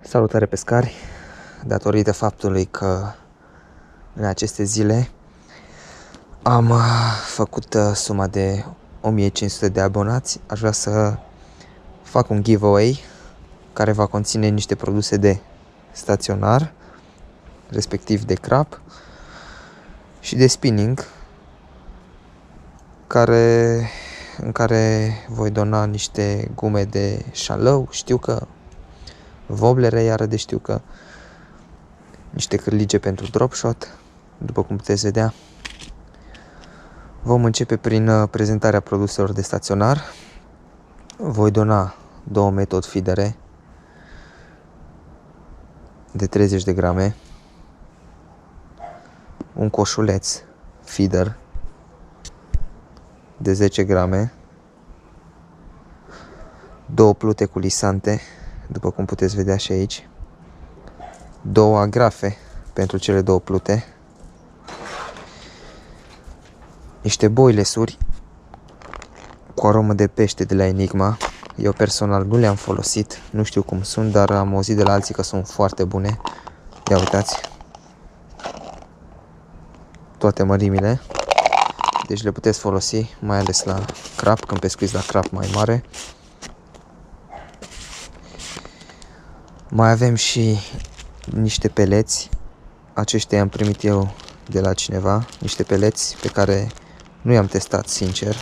Salutare pescari! Datorită faptului că în aceste zile am făcut suma de 1500 de abonați, aș vrea să fac un giveaway care va conține niște produse de staționar, respectiv de crap și de spinning, în care voi dona niște gume de șalău, știucă, voblere, iară de știucă, niște cârlige pentru drop shot, după cum puteți vedea. Vom începe prin prezentarea produselor de staționar. Voi dona 2 metod feedere de 30 de grame, un coșuleț feeder de 10 grame, 2 plute cu lisante, după cum puteți vedea și aici, 2 agrafe pentru cele 2 plute, niște boilesuri cu aromă de pește de la Enigma. Eu personal nu le-am folosit, nu știu cum sunt, dar am auzit de la alții că sunt foarte bune. Ia uitați, toate mărimile, deci le puteți folosi, mai ales la crap, când pescuiți la crap mai mare. Mai avem și niște peleți, aceștia i-am primit eu de la cineva, niște peleți pe care nu i-am testat sincer.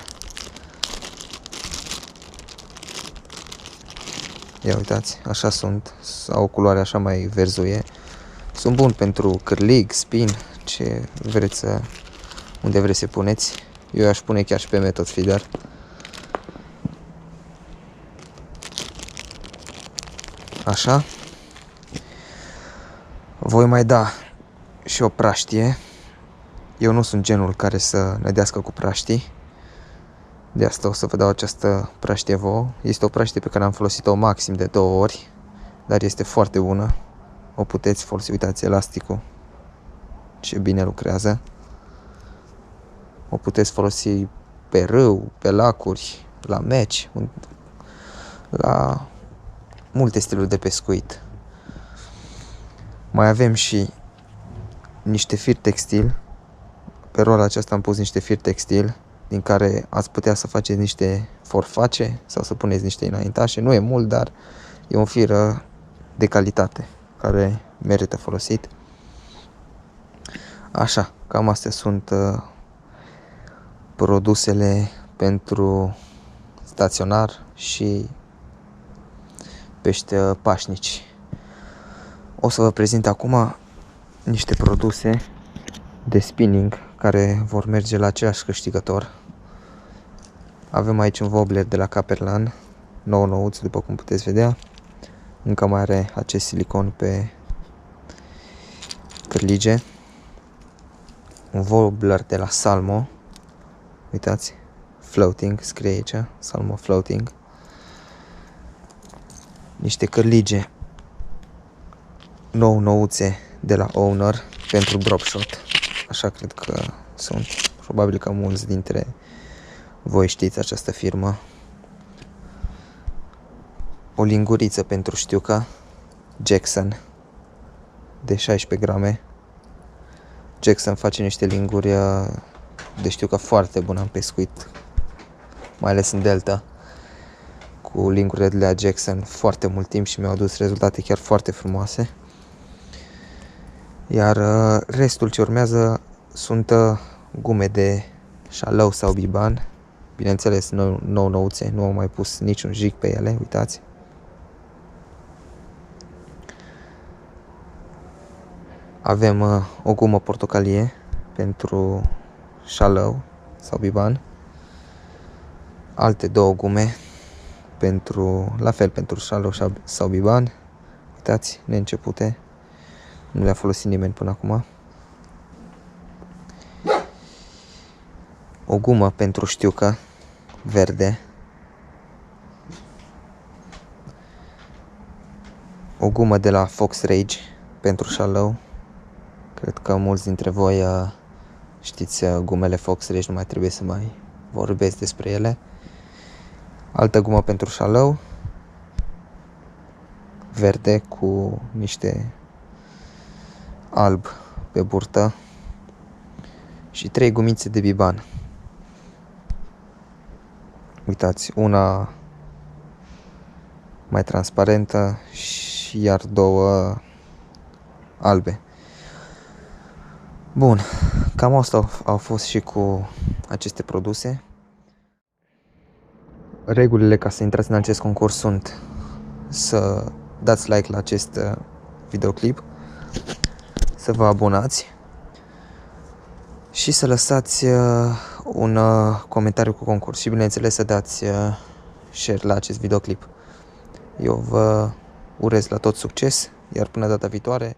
Ia uitați, așa sunt, au o culoare așa mai verzuie. Sunt buni pentru cârlig, spin, ce vreți să, unde vreți să puneți. Eu aș pune chiar și pe metod feeder. Așa. Voi mai da și o praștie. Eu nu sunt genul care să nădească cu praștii. De asta o să vă dau această praștie vouă. Este o praștie pe care am folosit-o maxim de 2 ori, dar este foarte bună. O puteți folosi, uitați elasticul, ce bine lucrează. O puteți folosi pe râu, pe lacuri, la meci, la multe stiluri de pescuit. Mai avem și niște fir textil. Pe rola aceasta am pus niște fir textil, din care ați putea să faceți niște forface sau să puneți niște înaintașe. Nu e mult, dar e un fir de calitate care merită folosit. Așa, cam astea sunt produsele pentru staționar și pești pașnici. O să vă prezint acum niște produse de spinning care vor merge la același câștigător. Avem aici un wobbler de la Caperlan, 9 nouți, după cum puteți vedea. Încă mai are acest silicon pe cârlige. Un wobbler de la Salmo. Uitați, floating, scrie aici, Salmo floating. Niște cârlige 9 nouțe de la Owner pentru drop shot. Așa cred că sunt. Probabil că mulți dintre voi știți această firmă. O linguriță pentru știuca Jackson de 16 grame. Jackson face niște linguri de știucă foarte bună în pescuit, mai ales în delta, cu lingurile de la Jackson foarte mult timp și mi-au adus rezultate chiar foarte frumoase. Iar restul ce urmează sunt gume de șalău sau biban. Bineînțeles, nou nouțe, nu am mai pus niciun jig pe ele, uitați. Avem o gumă portocalie pentru șalău sau biban. Alte 2 gume la fel pentru șalău sau biban. Uitați, neîncepute. Nu le-a folosit nimeni până acum. O gumă pentru știucă verde. O gumă de la Fox Rage pentru șalău. Cred că mulți dintre voi știți gumele Fox Rage, nu mai trebuie să mai vorbesc despre ele. Altă gumă pentru șalău. verde cu niște alb pe burtă și 3 gumițe de biban. Uitați, una mai transparentă și iar 2 albe. Bun, cam asta au fost și cu aceste produse. Regulile ca să intrați în acest concurs sunt să dați like la acest videoclip, să vă abonați și să lăsați un comentariu cu concurs și bineînțeles să dați share la acest videoclip. Eu vă urez la tot succes, iar până data viitoare